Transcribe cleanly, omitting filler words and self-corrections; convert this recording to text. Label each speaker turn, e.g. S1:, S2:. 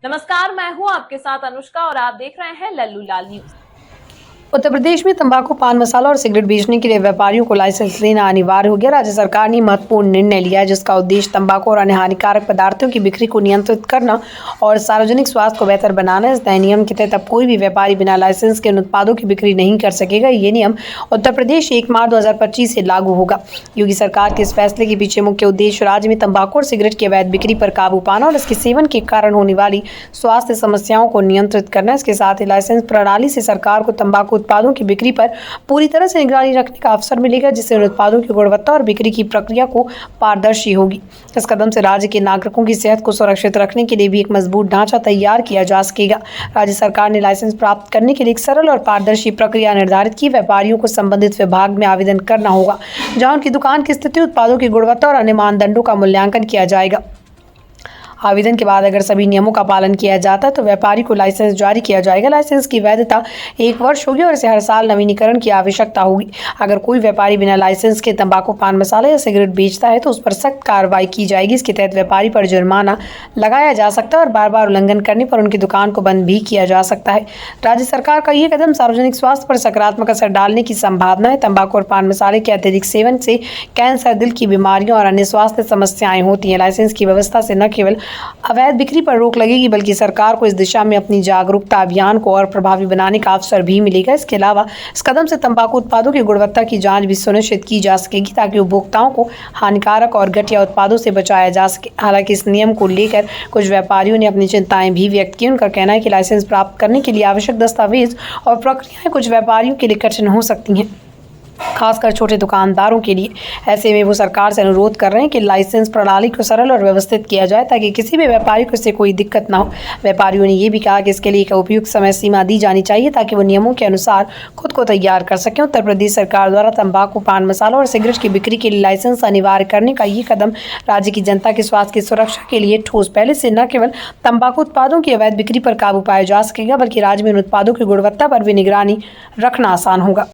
S1: नमस्कार, मैं हूं आपके साथ अनुष्का और आप देख रहे हैं लल्लू लाल न्यूज।
S2: उत्तर प्रदेश में तंबाकू, पान मसाला और सिगरेट बेचने के लिए व्यापारियों को लाइसेंस लेना अनिवार्य हो गया। राज्य सरकार ने महत्वपूर्ण निर्णय लिया है, जिसका उद्देश्य तंबाकू और अन्य हानिकारक पदार्थों की बिक्री को नियंत्रित करना और सार्वजनिक स्वास्थ्य को बेहतर बनाना है। इस नए नियम के तहत अब कोई भी व्यापारी बिना लाइसेंस के उन उत्पादों की बिक्री नहीं कर सकेगा। ये नियम उत्तर प्रदेश 1 मार्च 2025 से लागू होगा। योगी सरकार के इस फैसले के पीछे मुख्य उद्देश्य राज्य में तंबाकू और सिगरेट की अवैध बिक्री पर काबू पाना और इसके सेवन के कारण होने वाली स्वास्थ्य समस्याओं को नियंत्रित करना। इसके साथ ही लाइसेंस प्रणाली से सरकार को तंबाकू उत्पादों की बिक्री पर पूरी तरह से निगरानी रखने का अवसर मिलेगा, जिससे उन उत्पादों की गुणवत्ता और बिक्री की प्रक्रिया को पारदर्शी होगी। इस कदम से राज्य के नागरिकों की सेहत को सुरक्षित रखने के लिए भी एक मजबूत ढांचा तैयार किया जा सकेगा। राज्य सरकार ने लाइसेंस प्राप्त करने के लिए एक सरल और पारदर्शी प्रक्रिया निर्धारित की। व्यापारियों को संबंधित विभाग में आवेदन करना होगा, जहां उनकी दुकान की स्थिति, उत्पादों की गुणवत्ता और अन्य मानदंडों का मूल्यांकन किया जाएगा। आवेदन के बाद अगर सभी नियमों का पालन किया जाता है तो व्यापारी को लाइसेंस जारी किया जाएगा। लाइसेंस की वैधता 1 वर्ष होगी और इसे हर साल नवीनीकरण की आवश्यकता होगी। अगर कोई व्यापारी बिना लाइसेंस के तंबाकू, पान मसाला या सिगरेट बेचता है तो उस पर सख्त कार्रवाई की जाएगी। इसके तहत व्यापारी पर जुर्माना लगाया जा सकता है और बार बार उल्लंघन करने पर उनकी दुकान को बंद भी किया जा सकता है। राज्य सरकार का यह कदम सार्वजनिक स्वास्थ्य पर सकारात्मक असर डालने की संभावना है। तंबाकू और पान मसाले के अत्यधिक सेवन से कैंसर, दिल की बीमारियों और अन्य स्वास्थ्य समस्याएं होती हैं। लाइसेंस की व्यवस्था से न केवल अवैध बिक्री पर रोक लगेगी, बल्कि सरकार को इस दिशा में अपनी जागरूकता अभियान को और प्रभावी बनाने का अवसर भी मिलेगा। इसके अलावा इस कदम से तंबाकू उत्पादों की गुणवत्ता की जांच भी सुनिश्चित की जा सकेगी, ताकि उपभोक्ताओं को हानिकारक और घटिया उत्पादों से बचाया जा सके। हालांकि इस नियम को लेकर कुछ व्यापारियों ने अपनी चिंताएं भी व्यक्त की। उनका कहना है कि लाइसेंस प्राप्त करने के लिए आवश्यक दस्तावेज और प्रक्रियाएं कुछ व्यापारियों के लिए कठिन हो सकती हैं, खासकर छोटे दुकानदारों के लिए। ऐसे में वो सरकार से अनुरोध कर रहे हैं कि लाइसेंस प्रणाली को सरल और व्यवस्थित किया जाए, ताकि किसी भी व्यापारी को इससे कोई दिक्कत ना हो। व्यापारियों ने ये भी कहा कि इसके लिए एक उपयुक्त समय सीमा दी जानी चाहिए, ताकि वो नियमों के अनुसार खुद को तैयार कर सकें। उत्तर प्रदेश सरकार द्वारा तंबाकू, पान मसाला और सिगरेट की बिक्री के लिए लाइसेंस अनिवार्य करने का ये कदम राज्य की जनता के स्वास्थ्य की सुरक्षा के लिए ठोस पहले से न केवल तंबाकू उत्पादों की अवैध बिक्री पर काबू पाया जा सकेगा, बल्कि राज्य में उन उत्पादों की गुणवत्ता पर भी निगरानी रखना आसान होगा।